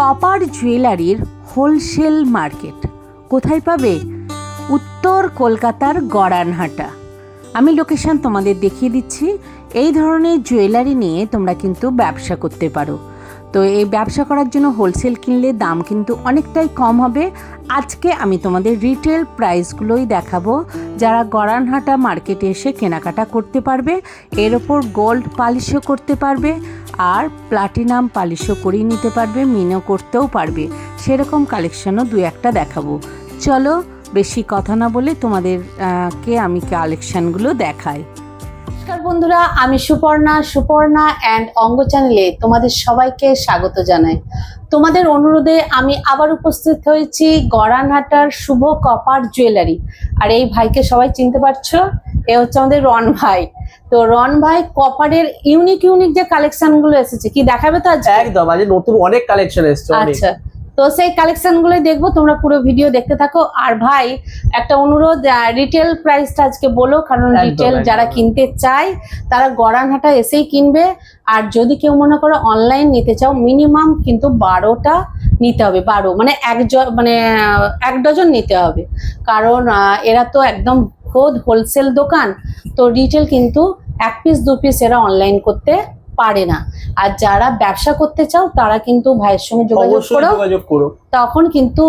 Copper জুয়েলারির wholesale market কোথায় পাবে? উত্তর কলকাতার গড়ানহাটা। আমি লোকেশন তোমাদের দেখিয়ে দিচ্ছি। এই ধরনের জুয়েলারি নিয়ে তোমরা কিন্তু ব্যবসা করতে পারো। তো এই ব্যবসা করার জন্য হোলসেল কিনলে দাম কিন্তু অনেকটাই কম হবে। আজকে আমি তোমাদের রিটেল প্রাইসগুলোই দেখাবো, যারা গড়ানহাটা মার্কেটে এসে কেনাকাটা করতে পারবে। এর ওপর গোল্ড পালিশও করতে পারবে আর প্লাটিনাম পালিশও করিয়ে নিতে পারবে, মিনও করতেও পারবে। সেরকম কালেকশনও দু একটা দেখাবো। চলো বেশি কথা না বলে তোমাদেরকে আমি কালেকশনগুলো দেখাই। নমস্কার বন্ধুরা, আমি সুপর্ণা অ্যান্ড অঙ্গ চ্যানেলে তোমাদের সবাইকে স্বাগত জানাই। তোমাদের অনুরোধে আমি আবার উপস্থিত হয়েছি গড়ানহাটার শুভ কপার জুয়েলারি। আর এই ভাইকে সবাই চিনতে পারছো, এ হচ্ছে আমাদের রন ভাই। তো রন ভাই কপারের ইউনিক যে কালেকশন গুলো এসেছে, কি দেখাবে তো আজকে? একদম, আজ নতুন অনেক কালেকশন এসেছে। আচ্ছা, তো সেই কালেকশন গুলোই দেখবো, তোমরা পুরো ভিডিও দেখতে থাকো। আর ভাই একটা অনুরোধ, রিটেল প্রাইসটা আজকে বলো, কারণ রিটেল যারা কিনতে চায় তারা গড়ানহাটা এসেই কিনবে। আর যদি কেউ মনে করো অনলাইন নিতে চাও, মিনিমাম কিন্তু 12টা নিতে হবে। 12 মানে এক ডজন নিতে হবে, কারণ এরা তো একদম খোদ হোলসেল দোকান। তো রিটেল কিন্তু 1 পিস 2 পিস এরা অনলাইন করতে পারে না। আর যারা ব্যবসা করতে চাও তারা কিন্তু ভাইয়ের সঙ্গে যোগাযোগ করো, তখন কিন্তু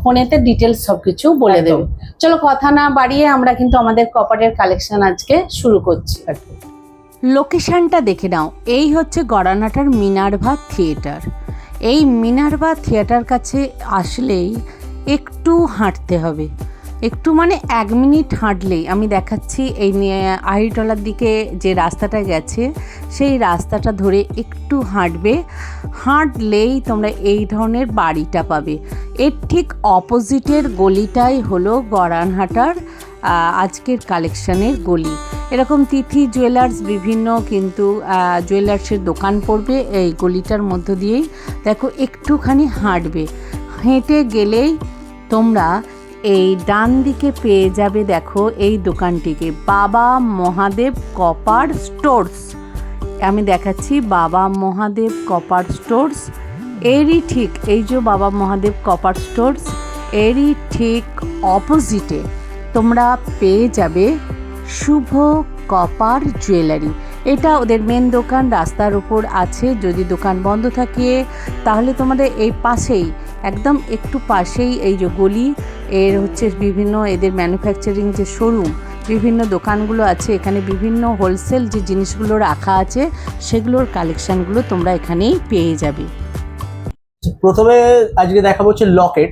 ফোনেতে ডিটেলস সবকিছু বলে দেবে। চলো কথা না বাড়িয়ে আমরা কিন্তু আমাদের কপারের কালেকশন আজকে শুরু করছি। লোকেশনটা দেখে নাও। এই হচ্ছে গড়ানহাটার মিনার্ভা থিয়েটার। এই মিনার্ভা থিয়েটার কাছে আসলেই একটু হাঁটতে হবে, একটু মানে 1 মিনিট হাঁটলেই, আমি দেখাচ্ছি এই আহিরটলার দিকে যে রাস্তাটা গেছে সেই রাস্তাটা ধরে একটু হাঁটলেই তোমরা এই ধরনের বাড়িটা পাবে। এর ঠিক অপোজিটের গলিটাই হলো গড়ানহাটার আজকের কালেকশনের গলি। এরকম তিথি জুয়েলার্স বিভিন্ন কিন্তু জুয়েলার্সের দোকান পড়বে এই গলিটার মধ্য দিয়েই। দেখো একটুখানি হেঁটে গেলেই তোমরা এই ডান দিকে পেয়ে যাবে, দেখো এই দোকানটিকে, বাবা মহাদেব কপার স্টোর্স। আমি দেখাচ্ছি বাবা মহাদেব কপার স্টোর্স। এরই ঠিক এই যে বাবা মহাদেব কপার স্টোর্স, এরই ঠিক অপোজিটে তোমরা পেয়ে যাবে শুভ কপার জুয়েলারি। এটা ওদের মেন দোকান, রাস্তার উপর আছে। যদি দোকান বন্ধ থাকে তাহলে তোমাদের এই পাশেই, একদম একটু পাশেই এই যে গলি, এর হচ্ছে বিভিন্ন এদের ম্যানুফ্যাকচারিং যে শোরুম, বিভিন্ন দোকানগুলো আছে। এখানে বিভিন্ন হোলসেল যে জিনিসগুলো রাখা আছে সেগুলোর কালেকশনগুলো তোমরা এখানেই পেয়ে যাবে। প্রথমে আজকে দেখাবো হচ্ছে লকেট,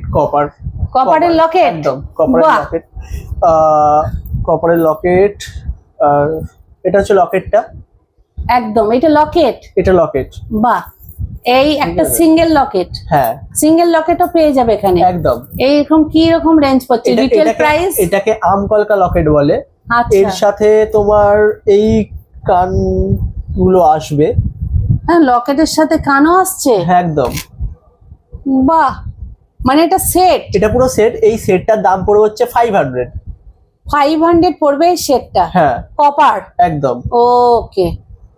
কপারের লকেট। একদম কপারের লকেট, কপারের লকেট। আর এটা হচ্ছে লকেটটা, একদম এটা লকেট। বাহ, এই একটা সিঙ্গেল লকেট। হ্যাঁ, সিঙ্গেল লকেটও পেয়ে যাবে এখানে। একদম। এইরকম কি রকম রেঞ্জ পড়ছে রিটেল প্রাইস? এটাকে আমকলকা লকেট বলে। এর সাথে তোমার এই কানগুলো আসবে। হ্যাঁ, লকেটের সাথে কানও আসছে। একদম। বাহ, মানে এটা সেট? এটা পুরো সেট। এই সেটটার দাম পড়বে হচ্ছে 500 পড়বে এই সেটটা। হ্যাঁ, কপার একদম। ওকে,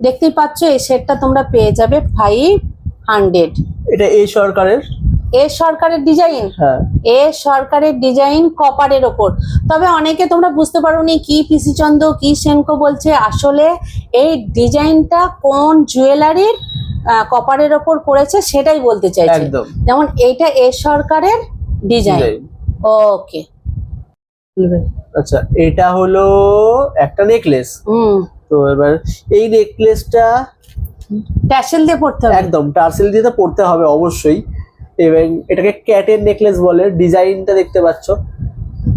দেখতেই পাচ্ছ এই সেটটা তোমরা পেয়ে যাবে 500। এটা সরকারের ডিজাইন। হ্যাঁ, সরকারের ডিজাইন কপারের ওপর। তবে অনেকে তোমরা বুঝতে পারোনি কি পিসি চন্দ্র কি সেনকো বলছে, আসলে এই ডিজাইনটা কোন জুয়েলারির কপারের ওপর করেছে সেটাই বলতে চাইছে। যেমন এইটা সরকারের ডিজাইন। ওকে, আচ্ছা, এটা হলো একটা নেকলেস। তো এবার এই নেকলেসটা টার্সেল দিয়ে পড়তে হবে। একদম, টার্সেল দিয়ে তো পড়তে হবে অবশ্যই। এবং এটাকে ক্যাটের নেকলেস বলে। ডিজাইনটা দেখতে পাচ্ছ?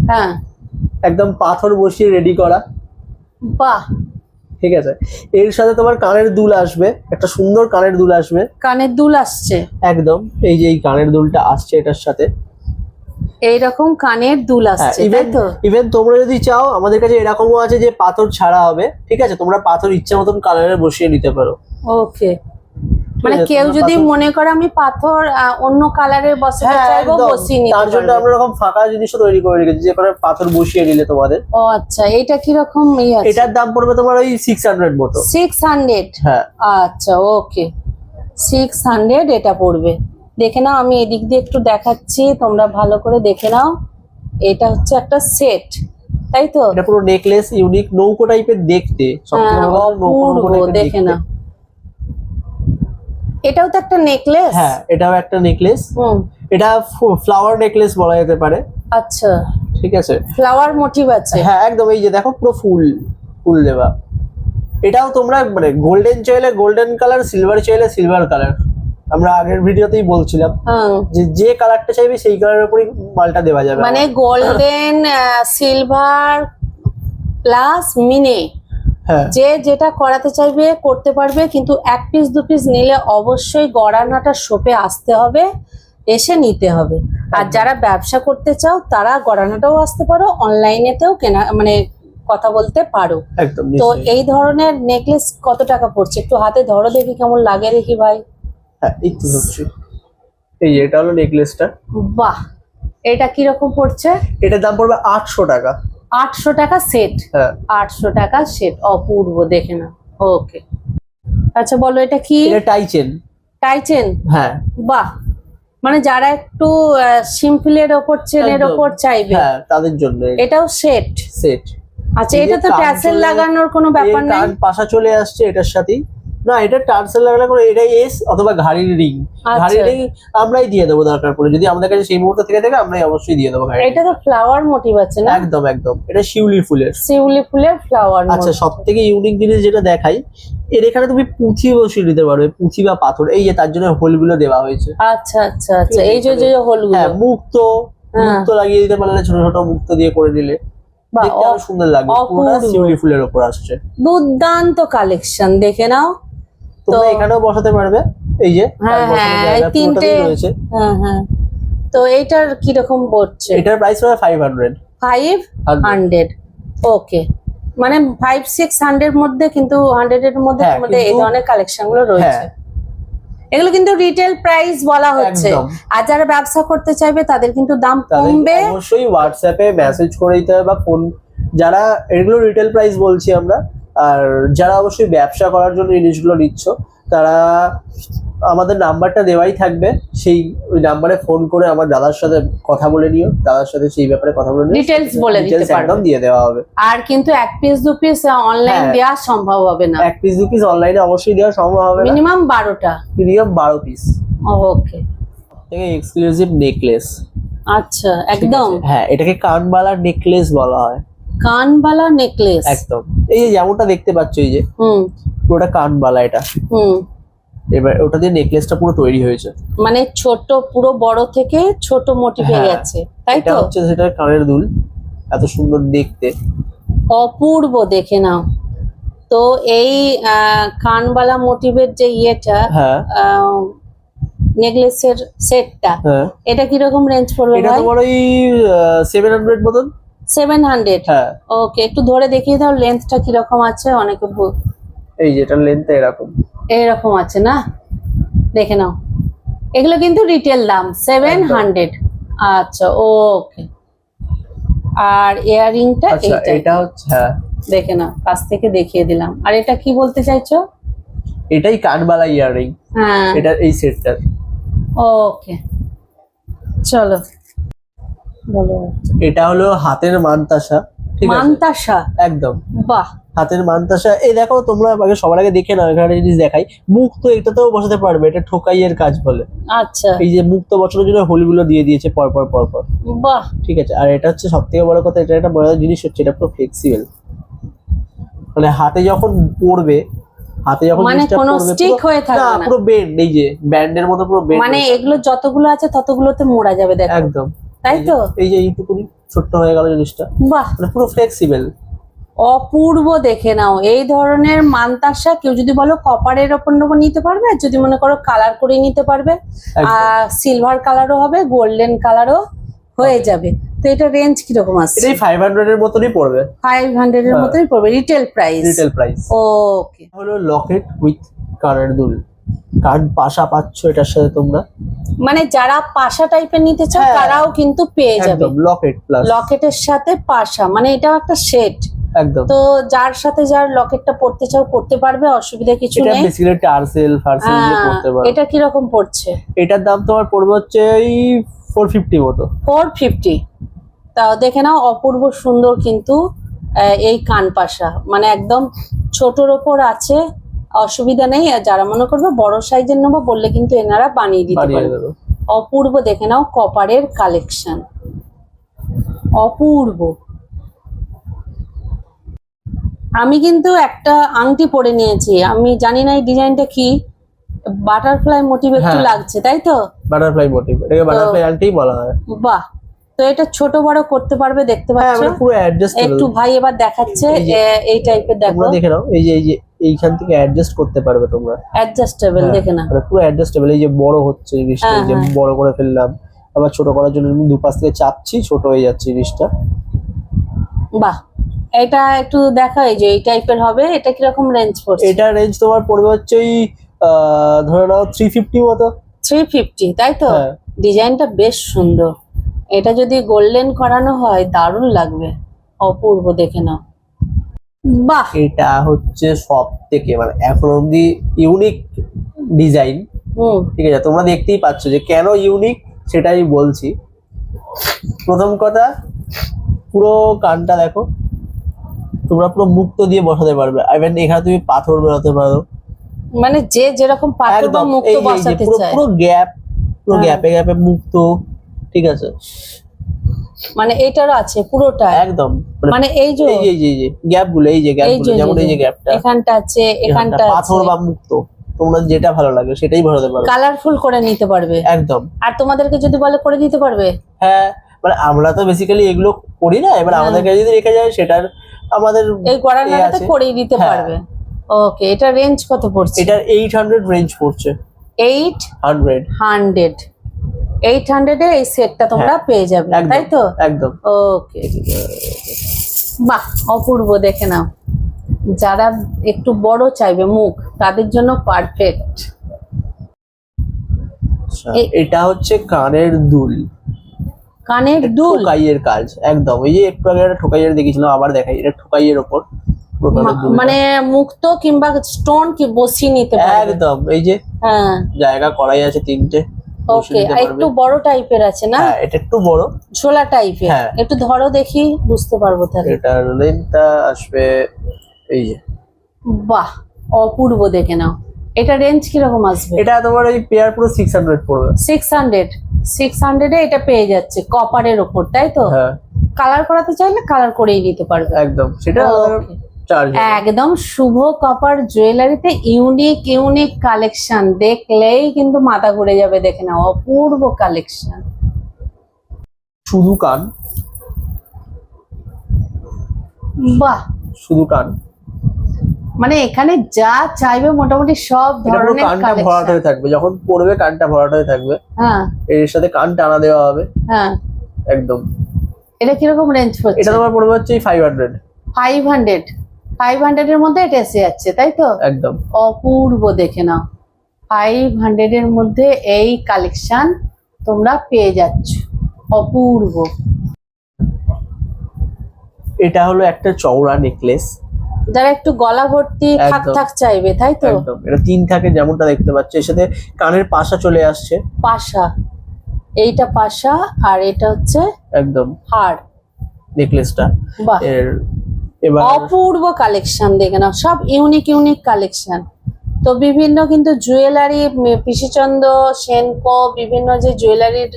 হ্যাঁ, একদম পাথর বসিয়ে রেডি করা। বাহ, ঠিক আছে। এর সাথে তোমার কানের দুল আসবে, একটা সুন্দর কানের দুল আসবে। কানের দুল আসছে? একদম, এই যে এই কানের দুলটা আসছে এটার সাথে। এইরকম কানের দুল আসছে। ইভেন তোমরা যদি চাও, আমাদের কাছে এরকমও আছে যে পাথর ছাড়া হবে। ঠিক আছে, তোমরা পাথর ইচ্ছা মতন কালারে বসিয়ে নিতে পারো। ওকে, মানে কেউ যদি মনে করে আমি পাথর অন্য কালারের বসাতে চাইবো, বসিয়ে নিতে পারবে। তার জন্য আমরা এরকম ফাঁকা জিনিসও তৈরি করে রেখেছি, যে করে পাথর বসিয়ে নিলে তোমাদের। ও আচ্ছা, এটা কি রকম? এটার দাম পড়বে তোমার ওই 600 মতো। 600? হ্যাঁ, আচ্ছা, ওকে, 600 এটা পড়বে। দেখে নাও, আমি এদিক দিয়ে একটু দেখাচ্ছি, তোমরা ভালো করে দেখে নাও। এটা হচ্ছে একটা সেট, তাই তো? এটা পুরো নেকলেস, ইউনিক নৌকো টাইপের দেখতে, সবথেকে বড় কথা নৌকো অপূর্ব, টাইপের দেখে দেখতে। নাও। এটাও তো একটা নেকলেস। হ্যাঁ, এটাও একটা নেকলেস। হুম, এটা ফ্লাওয়ার নেকলেস বলা যেতে পারে, আচ্ছা, ঠিক আছে। ফ্লাওয়ার মোটিভ আছে। হ্যাঁ একদম, এই যে দেখো পুরো ফুল ফুল দেওয়া। এটাও তোমরা মানে গোল্ডেন চাইলে গোল্ডেন কালার, সিলভার চাইলে সিলভার কালার। আমরা আগের ভিডিওতেই বলছিলাম হ্যাঁ, যে যে কালারটা চাইবে সেই কালারের উপরই মালটা দেওয়া যাবে। মানে গোল্ডেন, সিলভার প্লাস মিনে, হ্যাঁ যে যেটা করাতে চাইবে করতে পারবে, কিন্তু 1 পিস 2 পিস নিলে অবশ্যই গড়ানাটা শপে আসতে হবে, এসে নিতে হবে। আর যারা ব্যবসা করতে চাও তারা গড়ানাটাও আসতে পারো, অনলাইনেতেও কেনা মানে কথা বলতে পারো। একদম তো নিশ্চয়ই। এই ধরনের নেকলেস কত টাকা পড়ছে? একটু হাতে ধরো দেখি কেমন লাগে, দেখি ভাই। হ্যাঁ একটু ধরছি। এই যে এটা হলো নেকলেসটা। বাহ, এটা কিরকম পড়ছে? এটার দাম পড়বে 800 টাকা। 800 টাকা সেট। হ্যাঁ 800 টাকা সেট, অপূর্ব, দেখে না। ওকে, আচ্ছা বলো এটা কি? এটা টাইচেন। টাইচেন। হ্যাঁ বাহ, মানে যারা একটু সিম্পলের ওপর, চেনের একদম। ওপর চাইবে, হ্যাঁ তাদের জন্য এটাও সেট। সেট। আচ্ছা, এই যে এটা তো কান ট্যাসেল চলে- লাগানোর কোনো ব্যাপার নেই? কান পাশা চলে আসছে এটার সাথেই। না, এটা টার্সেল লাগালে করে এটাই এস অথবা ঘাড়ির রিং। আচ্ছা। ঘাড়ির রিং আমরাই দিয়ে দেবো দরকার পড়ে, যদি আমাদের কাছে সেই মুহূর্তে থেকে থাকে আমরাই অবশ্যই দিয়ে দেবো ঘাড়ির এটা তো ফ্লাওয়ার মোটিভ আছে না? একদম একদম, এটা শিউলি ফুলের। শিউলি ফুলের ফ্লাওয়ার। আচ্ছা, সব থেকে ইউনিক জিনিস যেটা দেখাই, এর এখানে তুমি পুঁথি বসিয়ে নিতে পারবে, পুঁথি বা পাথর। এই যে তার জন্য হোলগুলো দেওয়া হয়েছে। আচ্ছা আচ্ছা আচ্ছা, এই যে যে হোলগুলো। হ্যাঁ মুক্ত, হ্যাঁ। মুক্ত লাগিয়ে দিতে পারলে, ছোট ছোট মুক্ত দিয়ে করে নিলে বাহ, দেখতে আরো সুন্দর লাগবে। পুরোটা অপূর্ব। শিউলি ফুলের উপর আসছে। দুর্দান্ত কালেকশন, দেখে নাও। তোমরা তো- এখানেও বসাতে পারবে, এই যে হ্যাঁ বসানোর হ্যাঁ, জায়গা এই তিনটে। পুরোটাতেই রয়েছে। হ্যাঁ হ্যাঁ, তো এইটার কিরকম পড়ছে? এটার প্রাইস হবে 500। 500। ওকে, মানে 500-600 মধ্যে, কিন্তু 100 এর মধ্যে হ্যাঁ, তোমাদের এই কিন্তু- ধরনের কালেকশন গুলো রয়েছে। হ্যাঁ এগুলো কিন্তু রিটেল প্রাইস বলা হচ্ছে। একদম। আর যারা ব্যবসা করতে চাইবে তাদের কিন্তু দাম তাদের কমবে। অবশ্যই হোয়াটসঅ্যাপে মেসেজ করে দিতে হবে বা ফোন, যারা এগুলো রিটেল প্রাইস বলছি আমরা। আর যারা অবশ্যই ব্যবসা করার জন্য এই জিনিসগুলো নিচ্ছ, তারা আমাদের নাম্বারটা দেওয়াই থাকবে, সেই ওই নাম্বারে ফোন করে আমার দাদার সাথে কথা বলে নিও, দাদার সাথে সেই ব্যাপারে কথা বলে নিও, Details বলে দিতে Details একদম পারবে। দিয়ে দেওয়া হবে। আর কিন্তু 1 পিস 2 পিস অনলাইন হ্যাঁ। দেওয়া সম্ভব হবে না, 1 পিস 2 পিস অনলাইনে অবশ্যই দেওয়া সম্ভব হবে না, মিনিমাম 12টা। Minimum 12 piece. ওকে, থেকে এক্সক্লুসিভ নেকলেস। আচ্ছা, একদম হ্যাঁ, এটাকে কানবালা নেকলেস বলা হয়। কানবালা নেকলেস। একদম, এই যে যেমনটা দেখতে পাচ্ছ, এই যে হুম পুরোটা কানবালা এটা। হুম, এবার ওটা দিয়ে নেকলেসটা পুরো তৈরি হয়েছে। মানে ছোট, পুরো বড় থেকে ছোট মোটিভ হয়ে হ্যাঁ। গেছে, তাই এটা তো? হচ্ছে সেটা কানের দুল, এত সুন্দর দেখতে। অপূর্ব, দেখে নাও। তো এই কানবালা মোটিভের যে ইয়েটা, হ্যাঁ নেকলেসের সেটটা, হ্যাঁ, এটা কিরকম রেঞ্জ পড়বে এটা ভাই? তোমার ওই 700 মতন। 700। হ্যাঁ, ওকে, একটু ধরে দেখিয়ে দাও লেন্থটা কিরকম আছে। অনেকে এই যে এটার লেন্থ এরকম। এরকম আছে না, দেখে নাও। এগুলো কিন্তু রিটেল দাম 700। আচ্ছা, ওকে। আর ইয়াররিংটা আচ্ছা, এইটা, এটা হচ্ছে হ্যাঁ, দেখে নাও, কাছ থেকে দেখিয়ে দিলাম। আর এটা কি বলতে চাইছো? এটাই কানবালা ইয়াররিং, হ্যাঁ, এটা এই সেটটা। ওকে, চলো বলো। এটা হলো হাতের মানতাসা, ঠিক আছে? মানতাসা, একদম বাহ, হাতের মানতাসা। এই দেখো, তোমরা আগে সবার আগে দেখে নাও, এখানে জিনিস দেখাই। মুখ তো এটাতেও বসাতে পারবে, এটা ঠোকাইয়ের কাজ বলে। আচ্ছা, এই যে মুক্ত বসানোর জন্য হোলগুলো দিয়ে দিয়েছে পরপর পরপর, বাহ, ঠিক আছে? আর এটা হচ্ছে সব থেকে বড় কথা, এটা একটা বড় জিনিস হচ্ছে, এটা পুরো ফ্লেক্সিবল। মানে হাতে যখন পড়বে, হাতে যখন মানে জিনিসটা কোনো পড়বে, stick হয়ে থাকবে না, না। পুরো বেন্ড, এই যে ব্যান্ডের মতো পুরো বেন্ড। মানে এগুলো যতগুলো আছে ততগুলোতে মোড়া যাবে, দেখো, একদম, তাই তো? এই যে এইটুকুনি ছোট্ট হয়ে গেল জিনিসটা, বাহ, মানে পুরো ফ্লেক্সিবল। অপূর্ব, দেখে নাও। এই ধরনের মানতাসা কেউ যদি বলো কপারের ওপর নেবো নিতে পারবে, আর যদি মনে করো কালার করে নিতে পারবে, আর সিলভার কালারও হবে, গোল্ডেন কালারও হয়ে যাবে। তো এটা রেঞ্জ কিরকম আসছে? এটাই 500 এর মতনই পড়বে, 500 এর হ্যাঁ। মতোই পড়বে, retail price. Retail price. Okay, হলো লকেট উইথ কানের দুল, কান পাশা পাচ্ছ এটার সাথে তোমরা। মানে যারা পাশা টাইপের নিতে চাও হ্যাঁ। তারাও কিন্তু পেয়ে যাবে। একদম লকেট প্লাস লকেটের সাথে পাশা, মানে এটাও একটা সেট। একদম। তো যার সাথে যার লকেটটা পড়তে চাও পড়তে পারবে, অসুবিধা কিছু এটা নেই। বেসিক্যালি টার্সেল ফার্সেল দিয়ে পড়তে পারবে। এটা কিরকম পড়ছে? এটার দাম তোমার পড়বে হচ্ছে এই 450 মতো। 450। তাও দেখে নাও, অপূর্ব সুন্দর কিন্তু এই কানপাশা, মানে একদম ছোটর ওপর আছে, অসুবিধা নেই। আর যারা মনে করবে বড় সাইজের নেবো বললে কিন্তু এনারা বানিয়ে দিতে পারবে। অপূর্ব দেখে নাও কপারের কালেকশন, অপূর্ব। আমি কিন্তু একটা আংটি পরে নিয়েছি, আমি জানি না এই ডিজাইনটা কি, বাটারফ্লাই মোটিভ একটু হ্যাঁ। লাগছে, তাই তো? বাটারফ্লাই মোটিভ, এটাকে বাটারফ্লাই আংটিই বলা হয়। বাহ, তো এটা ছোট বড় করতে পারবে, দেখতে হ্যাঁ, পাচ্ছ। মানে পুরো অ্যাডজাস্টেবল। একটু ভাই এবার দেখাচ্ছে এই টাইপের, দেখো তোমরা দেখে নাও, এই যে এইখান থেকে অ্যাডজাস্ট করতে পারবে তোমরা। অ্যাডজাস্টেবল, দেখে নাও মানে পুরো অ্যাডজাস্টেবল। এই যে বড় হচ্ছে জিনিসটা, এই যে বড় করে ফেললাম, আবার ছোট করার জন্য দুপাশ থেকে চাপছি, ছোট হয়ে যাচ্ছে জিনিসটা। বাহ, এটা একটু দেখা, এই যে এই টাইপের হবে। এটা কিরকম রেঞ্জ পড়ছে? এটা রেঞ্জ তোমার পড়বে হচ্ছে ওই ধরে নাও 350 মতো। 350, তাই তো? হ্যাঁ। ডিজাইনটা বেশ সুন্দর, এটা যদি গোল্ডেন করানো হয় দারুণ লাগবে, অপূর্ব, দেখে নাও। বাহ, এটা হচ্ছে সব থেকে মানে এখন অব্দি ইউনিক ডিজাইন। ঠিক আছে, তোমরা দেখতেই পাচ্ছ যে কেন ইউনিক, সেটা আমি বলছি। প্রথম কথা, পুরো কানটা দেখো, তোমরা পুরো মুক্ত দিয়ে বসাতে পারবে। ইভেন এখানে তুমি পাথর বেরোতে পারো, মানে যে যেরকম পাথর বা মুক্ত বসাতে চায়। পুরো গ্যাপ, পুরো গ্যাপে গ্যাপে মুক্ত। ঠিক আছে, মানে এটারও আছে পুরোটা একদম। মানে এই যে গ্যাপ গুলো, এই যে গ্যাপ গুলো, যেমন এই যে গ্যাপটা, এখানটা আছে, এখানটা আছে, পাথর বা মুক্ত, তোমরা যেটা ভালো লাগে সেটাই ভরাতে পারবে। কালারফুল করে নিতে পারবে একদম। আর তোমাদেরকে যদি বলে করে দিতে পারবে। হ্যাঁ, মানে আমরা তো বেসিক্যালি এগুলো করি না, এবার আমাদের কাছে যদি রেখে যায় সেটার আমাদের এই গড়ানাটাতে করেই দিতে পারবে। ওকে, এটা রেঞ্জ কত পড়ছে? এটার 800 রেঞ্জ পড়ছে। 800 800 এ এই সেটটা তোমরা পেয়ে যাবে, তাই তো? একদম। ওকে, বাহ, অপূর্ব, দেখে নাও। যারা একটু বড় চাইবে মুখ, তাদের জন্য পারফেক্ট। এটা হচ্ছে কানের দুল। কানের দুল, ঠোকাইয়ের কাজ, একদম। এই যে একটু আগে একটা ঠোকাইয়ের দেখেছিলাম, আবার দেখাই, এটা ঠোকাইয়ের ওপর মানে মুক্ত কিংবা স্টোন কি বসিয়ে নিতে পারবে। একদম। এই যে হ্যাঁ, জায়গা করাই আছে 3টে। ওকে, একটু বড় টাইপের আছে না? হ্যাঁ, এটা একটু বড়, ছোলা টাইপের। একটু ধরো দেখি, বুঝতে পারবো তাহলে। এটার লেন্থটা আসবে এই যে। বাহ, অপূর্ব, দেখে নাও। এটা রেঞ্জ কিরকম আসবে? এটা তোমার এই পেয়ার পুরো 600 পড়বে। 600 এ এটা পেয়ে যাচ্ছে কপারের ওপর, তাই তো? হ্যাঁ। কালার করাতে চাইলে কালার করেই নিতে পারবে। একদম, সেটা চার্জ। একদম শুভ কপার জুয়েলারিতে ইউনিক কালেকশন, দেখলেই কিন্তু মাথা ঘুরে যাবে, দেখে নাও, অপূর্ব কালেকশন। শুধু কান, বাহ, শুধু কান, মানে এখানে যা চাইবে মোটামুটি সব ধরনের কানটা ভরাট হয়ে থাকবে, যখন পড়বে কানটা ভরাট হয়ে থাকবে। হ্যাঁ, এর সাথে কান টানা দেওয়া হবে। হ্যাঁ, একদম। এটা কিরকম রেঞ্জ পড়ছে? এটা তোমার পড়বে হচ্ছে 500 এর মধ্যে এটা এসে যাচ্ছে, তাই তো? একদম। অপূর্ব, দেখে নাও, 500 এর মধ্যে এই কালেকশন তোমরা পেয়ে যাচ্ছ, অপূর্ব। এটা হলো একটা চওড়া নেকলেস, যারা একটু গলা ভর্তি থাক চাইবে, তাই তো? একদম। এটা 3 থাকে, যেমনটা দেখতে পাচ্ছ। এর সাথে কানের পাশা চলে আসছে, পাশা, এইটা পাশা, আর এটা হচ্ছে একদম হাড় নেকলেসটা। বাহ, এবার অপূর্ব কালেকশন, দেখে নাও, সব ইউনিক কালেকশন। তো বিভিন্ন কিন্তু জুয়েলারি, পিসিচন্দ, সেনকো, বিভিন্ন যে জুয়েলারির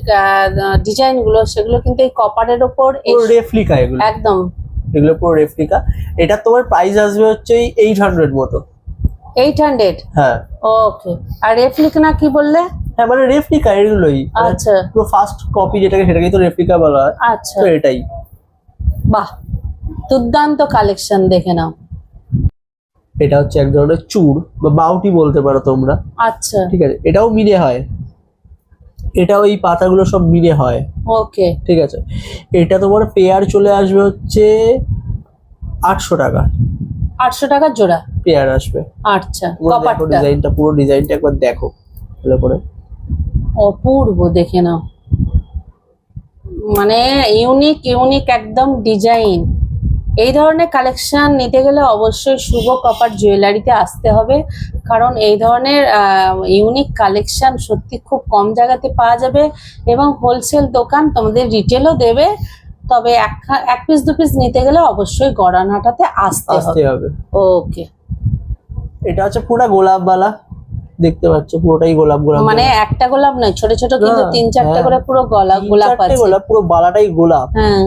ডিজাইন গুলো, সেগুলো কিন্তু এই কপারের ওপর রেপ্লিকা, এগুলো একদম, এগুলো পুরো রেপ্লিকা। এটা তোমার প্রাইস আসবে হচ্ছে 800 মতো। 800? হ্যাঁ। ওকে, আর রেপ্লিকা না কি বললে? হ্যাঁ, মানে রেপ্লিকা এগুলোই। আচ্ছা, পুরো ফার্স্ট কপি যেটাকেই তো রেপ্লিকা বলা হয়। আচ্ছা, তো এটাই। বাহ, দুর্দান্ত কালেকশন, দেখে নাও। এটা হচ্ছে এক ধরনের চূড় বা বাউটি বলতে পারো তোমরা। আচ্ছা, ঠিক আছে, এটাও মিনে হয়, এটাও এই পাতাগুলো সব মিনে হয়। ওকে, ঠিক আছে। এটা তোমার পেয়ার চলে আসবে হচ্ছে 800 টাকা। 800 টাকা জোড়া পেয়ার আসবে। আচ্ছা, কপারটা ডিজাইনটা, পুরো ডিজাইনটা একবার দেখো ভালো করে, অপূর্ব, দেখে নাও, মানে ইউনিক একদম ডিজাইন, এই ধরনের কালেকশন নিতে গেলে অবশ্যই শুভ কপার জুয়েলারিতে আসতে হবে, কারণ এই ধরনের ইউনিক কালেকশন সত্যি খুব কম জায়গাতে পাওয়া যাবে এবং হোলসেল দোকান তোমাদের রিটেলও দেবে। তবে এক পিস দু পিস নিতে গেলে অবশ্যই গড়ানহাটাতে আসতে হবে। ওকে, এটা হচ্ছে পুরো গোলাপবালা, দেখতে পাচ্ছ পুরোটাই গোলাপ গোলাপ, মানে একটা গোলাপ নয়, ছোট ছোট কিন্তু 3-4টা করে পুরো গোলাপ আছে। গোলাপ, পুরো বালাটাই গোলাপ, হ্যাঁ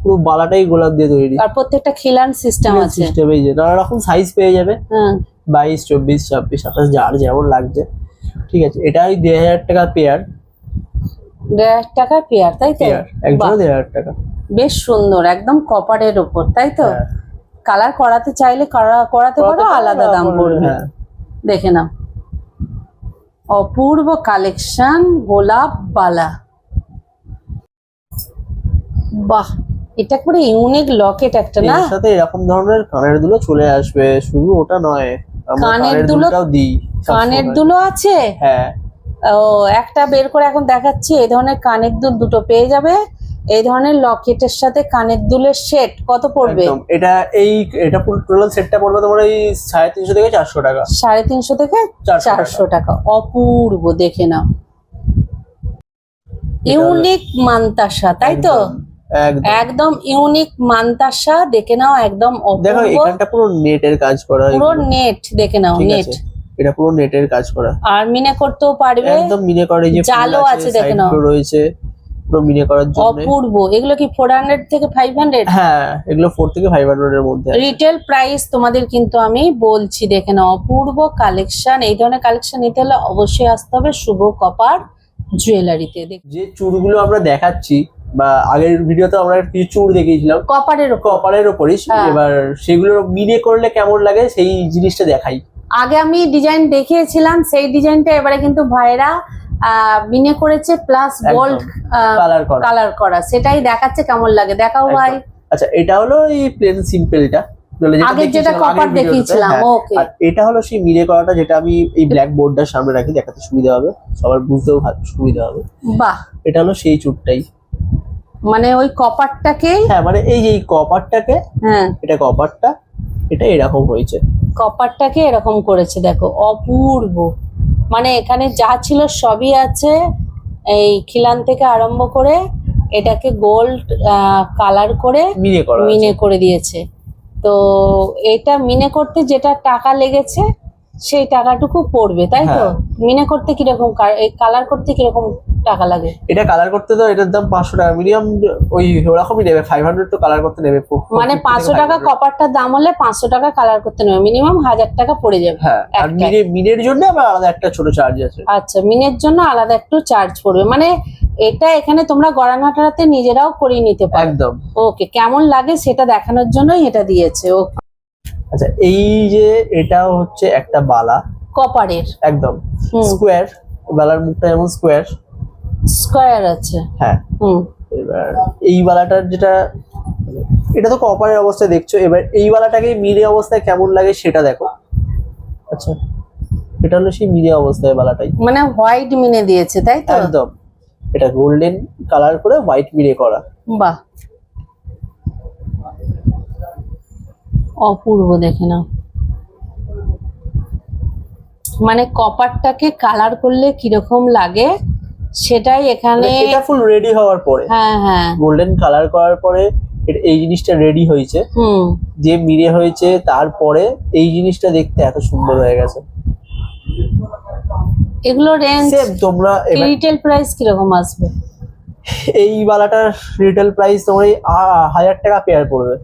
পুরো বালাটাই গোলাপ দিয়ে তৈরি। আর প্রত্যেকটা খিলান সিস্টেম আছে, সিস্টেম এই যে নানা রকম সাইজ পেয়ে যাবে, হ্যাঁ 22, 24, 26, 28 যার যেমন লাগছে। ঠিক আছে, এটা ওই 1500 টাকা পেয়ার। 1,500 টাকা পেয়ার, তাই তো? পেয়ার একদম বাহ, 1500 টাকা। বেশ সুন্দর, একদম কপারের উপর, তাই তো? হ্যাঁ। কালার করাতে চাইলে করাতে পারো, আলাদা দাম পড়বে। হ্যাঁ। দেখে নাও, অপূর্ব কালেকশন গোলাপ বালা। বাহ, এটা করে ইউনিক লকেট একটা না? এর সাথে এরকম ধরনের কানের দুলো চলে আসবে, শুধু ওটা নয়, আমরা কানের কানের দুলো- দুলটাও দিই কানের সবসময়। দুলো আছে? হ্যাঁ ও, একটা বের করে এখন দেখাচ্ছি। এই ধরনের কানের দুল দুটো পেয়ে যাবে। এই ধরনের লকেটের সাথে কানের দুলের সেট কত পড়বে? একদম। এটা পুরো টোটাল সেটটা পড়বে তোমার ওই 350 থেকে 400 টাকা। 350 থেকে 400 টাকা। অপূর্ব, দেখে নাও, ইউনিক মান্তাসা, তাই তো? একদম। একদম ইউনিক মান্তাসা, দেখে নাও, একদম দেখো অপূর্ব। এখানটা পুরো নেটের কাজ করা, পুরো এগুলো। নেট, দেখে নাও, ঠিক নেট। আছে, এটা পুরো নেটের কাজ করা, আর মিনে করতেও পারবে, একদম মিনে করে, যে ফুল জালও আছে, দেখে নাও। সাইডগুলো রয়েছে পুরো মিনে করার জন্য। অপূর্ব। এগুলো কি 400 থেকে 500? হ্যাঁ, এগুলো 4 থেকে 500 এর মধ্যে আছে। রিটেল প্রাইস তোমাদের কিন্তু আমি বলছি, দেখে নাও, অপূর্ব কালেকশন। এই ধরনের কালেকশন নিতে হলে অবশ্যই আসতে হবে শুভ কপার জুয়েলারিতে। যে চুড়গুলো আমরা দেখাচ্ছি, বা আগের ভিডিওতে আমরা কিছু চুড় দেখিয়েছিলাম কপারের উপর। কপারের ওপরই, হ্যাঁ। এবার সেগুলো মিনে করলে কেমন লাগে সেই জিনিসটা দেখাই। আগে আমি ডিজাইন দেখিয়েছিলাম, সেই ডিজাইনটা এবারে কিন্তু ভাইরা বিনে করেছে, প্লাস গোল্ড কালার করা। কালার করা, সেটাই দেখাচ্ছে কেমন লাগে। দেখাও ভাই। আচ্ছা, এটা হলো এই প্লেন সিম্পলটা, আগে যেটা কপার দেখিয়েছিলাম, ওকে। আর এটা হলো সেই মিনে করাটা, যেটা আমি এই ব্ল্যাক বোর্ডটার সামনে রাখি, দেখাতে সুবিধা হবে, সবার বুঝতেও সুবিধা হবে। বাহ, এটা হলো সেই চুরটাই, মানে ওই কপারটাকে, হ্যাঁ মানে এই যে এই কপারটাকে, হ্যাঁ এটা কপারটা, এটা এরকম হয়েছে, কপারটাকে এরকম করেছে, দেখো অপূর্ব। মানে এখানে যা ছিল সবই আছে, এই খিলান থেকে আরম্ভ করে এটাকে গোল্ড কালার করে মিনে করা মিনে করে দিয়েছে। তো এটা মিনে করতে যেটা টাকা লেগেছে সেই টাকাটুকু পড়বে, তাই তো? হ্যাঁ। মিনে করতে কিরকম, এই কালার করতে কিরকম টাকা লাগে? এটা কালার করতে তো এটার দাম 500 টাকা মিনিমাম, ওই ওরকমই নেবে, 500 তো কালার করতে নেবে। মানে 500 টাকা কপারটার দাম হলে 500 টাকা কালার করতে নেবে, মিনিমাম 1000 টাকা পড়ে যাবে। হ্যাঁ, আর একটা। মিনের জন্য আবার আলাদা একটা ছোট চার্জ আছে। আচ্ছা, মিনের জন্য আলাদা একটু চার্জ পড়বে। মানে এটা এখানে তোমরা গড়ানহাটাতে নিজেরাও করিয়ে নিতে পারো। একদম। ওকে, কেমন লাগে সেটা দেখানোর জন্যই এটা দিয়েছে। ওকে, আচ্ছা, এই যে এটা হচ্ছে একটা বালা, কপারের একদম হুম। স্কোয়ার, বালার মুখটা যেমন স্কোয়ার। স্কয়ার আছে। হ্যাঁ, হুম, এবার এই বালাটার যেটা, এটা তো কপারের অবস্থায় দেখছো, এবার এই বালাটাকে মিনে অবস্থায় কেমন লাগে সেটা দেখো। আচ্ছা, এটা হলো সেই মিনে অবস্থায় বালাটাই, মানে হোয়াইট মিনে দিয়েছে, তাই তো? একদম। এটা গোল্ডেন কালার করে হোয়াইট মিনে করা। বাহ, অপূর্ব, দেখে নাও। মানে কপারটাকে কালার করলে কিরকম লাগে সেটাই এখানে। এটা ফুল রেডি হওয়ার পরে, হ্যাঁ হ্যাঁ, গোল্ডেন কালার করার পরে এই জিনিসটা রেডি হয়েছে, হুম। যে মিনে হয়েছে, তারপরে এই জিনিসটা দেখতে এত সুন্দর হয়ে গেছে। এগুলো রেঞ্জ, সেম তোমরা এবার রিটেল প্রাইস কিরকম আসবে? এই বালাটার রিটেল প্রাইস তোমার 1000 টাকা পেয়ার পড়বে।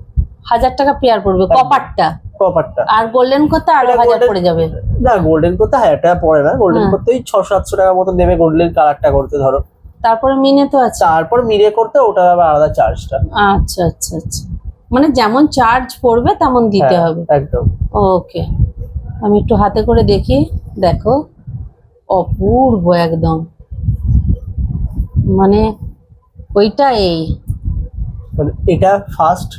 1000 টাকা পেয়ার পড়বে কপারটা, কপারটা। আর গোল্ডেন করতে আরো এটা 1000 golden- পড়ে যাবে। না, গোল্ডেন করতে 1000 টাকা পড়ে না, গোল্ডেন হ্যাঁ। করতে ওই 600-700 টাকার মতো নেবে গোল্ডেন কালারটা করতে ধরো। তারপরে মিনে তো আছে। তারপর মিনে করতে ওটা আবার আলাদা চার্জটা। আচ্ছা আচ্ছা আচ্ছা, মানে যেমন চার্জ পড়বে তেমন দিতে হবে। একদম। ওকে, আমি একটু হাতে করে দেখি। দেখো অপূর্ব একদম, মানে ওইটা এই মানে এটা ফার্স্ট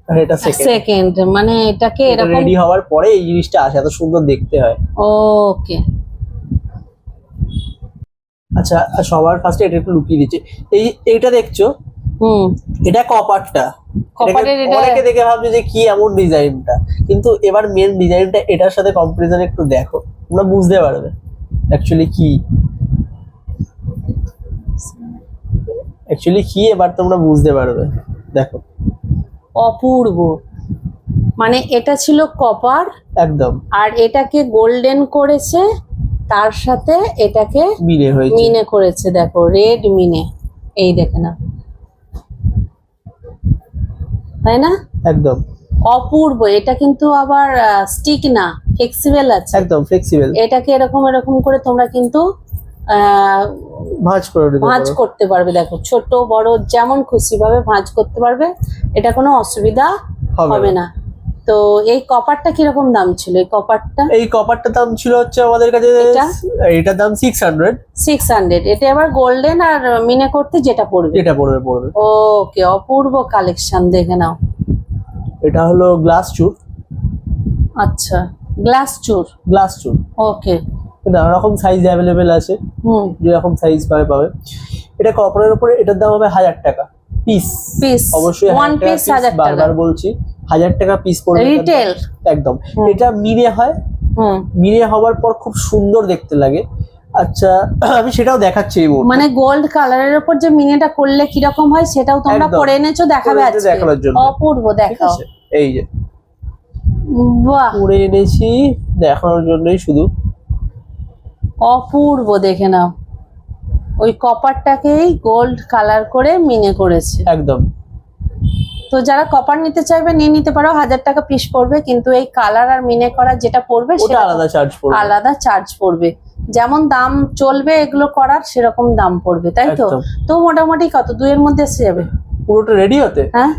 আর এটা সেকেন্ড। সেকেন্ড, মানে এটাকে এটা এরকম। রেডি হওয়ার পরে এই জিনিসটা আসে, এত সুন্দর দেখতে হয়। ওকে, আচ্ছা, সবার ফার্স্টে এটা একটু লুকিয়ে দিচ্ছি। এইটা দেখছো, হুম, এটা কপারটা। কপারের এটা অনেকে দেখে ভাবছে যে কি এমন ডিজাইনটা, কিন্তু এবার মেন ডিজাইনটা এটার সাথে কম্পারিজনে একটু দেখো, তোমরা বুঝতে পারবে অ্যাকচুয়ালি কি এবার তোমরা বুঝতে পারবে। দেখো অপূর্ব, মানে এটা ছিল কপার একদম আর এটাকে গোল্ডেন করেছে, তার সাথে এটাকে মিলে হয়েছে। মিনে করেছে, দেখো রেড মিনে, এই দেখে না, তাই না? একদম অপূর্ব। এটা কিন্তু আবার স্টিক না, ফ্লেক্সিবল আছে, একদম ফ্লেক্সিবল। এটাকে এরকম এরকম করে তোমরা কিন্তু ভাঁজ করে দিতে ভাঁজ পারো। করতে পারবে। দেখো ছোট বড় যেমন খুশি ভাবে ভাঁজ করতে পারবে, এটা কোনো অসুবিধা হবে না। তো এই কপারটা কিরকম দাম ছিল? এই কপারটা, এই কপারটার দাম ছিল হচ্ছে আমাদের কাছে, এটার দাম 600। 600। এটা আবার গোল্ডেন আর মিনে করতে যেটা পড়বে, এটা পড়বে। ওকে, অপূর্ব কালেকশন, দেখে নাও। এটা হলো গ্লাস চুর। আচ্ছা, গ্লাস চুর, ওকে। নানা রকম সাইজ অ্যাভেলেবেল আছে, যেরকম সাইজ পাবে। এটা কপারের উপরে, এটার দাম হবে 1000 টাকা পিস। অবশ্যই 1 পিস 1000 টাকা, বারবার বলছি 1000 টাকা পিস পড়বে রিটেল একদম। এটা মিনে হয়, মিনে হওয়ার পর খুব সুন্দর দেখতে লাগে। আচ্ছা আমি সেটাও দেখাচ্ছি এই মুহূর্তে। মানে গোল্ড কালারের উপর যে মিনেটা করলে কিরকম হয় সেটাও তোমরা একদম। পরে এনেছো, দেখাবে আজকে, দেখানোর জন্য। অপূর্ব, ঠিক দেখাও। আছে, এই যে বাহ, পরে এনেছি দেখানোর জন্যই শুধু। অপূর্ব, দেখে নাও। ওই কপারটাকেই গোল্ড কালার করে মিনে করেছে। একদম। তো যারা কপার নিতে চাইবে নিয়ে নিতে পারো, 1000 টাকা পিস পড়বে, কিন্তু এই কালার আর মিনে করা যেটা পড়বে ওটা সেটা আলাদা চার্জ পড়বে। আলাদা চার্জ পড়বে। যেমন দাম চলবে এগুলো করার, সেরকম দাম পড়বে, তাই তো? একদম। তো মোটামুটি কত, 2 এর মধ্যে এসে যাবে? পুরোটা রেডি হতে হ্যাঁ,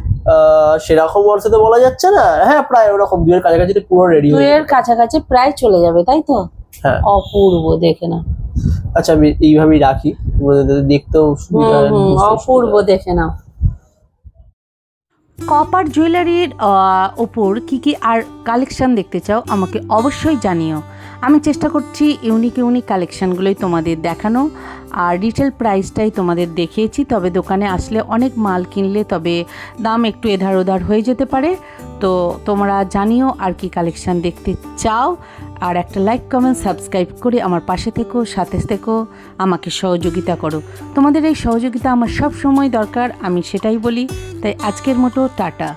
সেরকম অর্থে তো বলা যাচ্ছে না, হ্যাঁ প্রায় ওরকম 2 এর কাছাকাছি পুরো রেডি 2 হয়ে এর কাছাকাছি প্রায় চলে যাবে, তাই তো? হ্যাঁ। অপূর্ব, দেখে না। আচ্ছা আমি এইভাবেই রাখি, তোমাদের দেখতেও সুবিধা হয়, বুঝতেও অপূর্ব, সুবিধা হয়। দেখে নাও। কপার জুয়েলারির ওপর কী আর কালেকশান দেখতে চাও আমাকে অবশ্যই জানিও। আমি চেষ্টা করছি ইউনিক কালেকশানগুলোই তোমাদের দেখানো, আর রিটেল প্রাইসটাই তোমাদের দেখিয়েছি। তবে দোকানে আসলে অনেক মাল কিনলে তবে দাম একটু এধার ওধার হয়ে যেতে পারে। তো তোমরা জানিও আর কি কালেকশান দেখতে চাও, আর একটা লাইক কমেন্ট সাবস্ক্রাইব করে আমার পাশে থেকো, সাথে থেকো, আমাকে সহযোগিতা করো। তোমাদের এই সহযোগিতা আমার সব সময় দরকার, আমি সেটাই বলি। তাই আজকের মতো টাটা।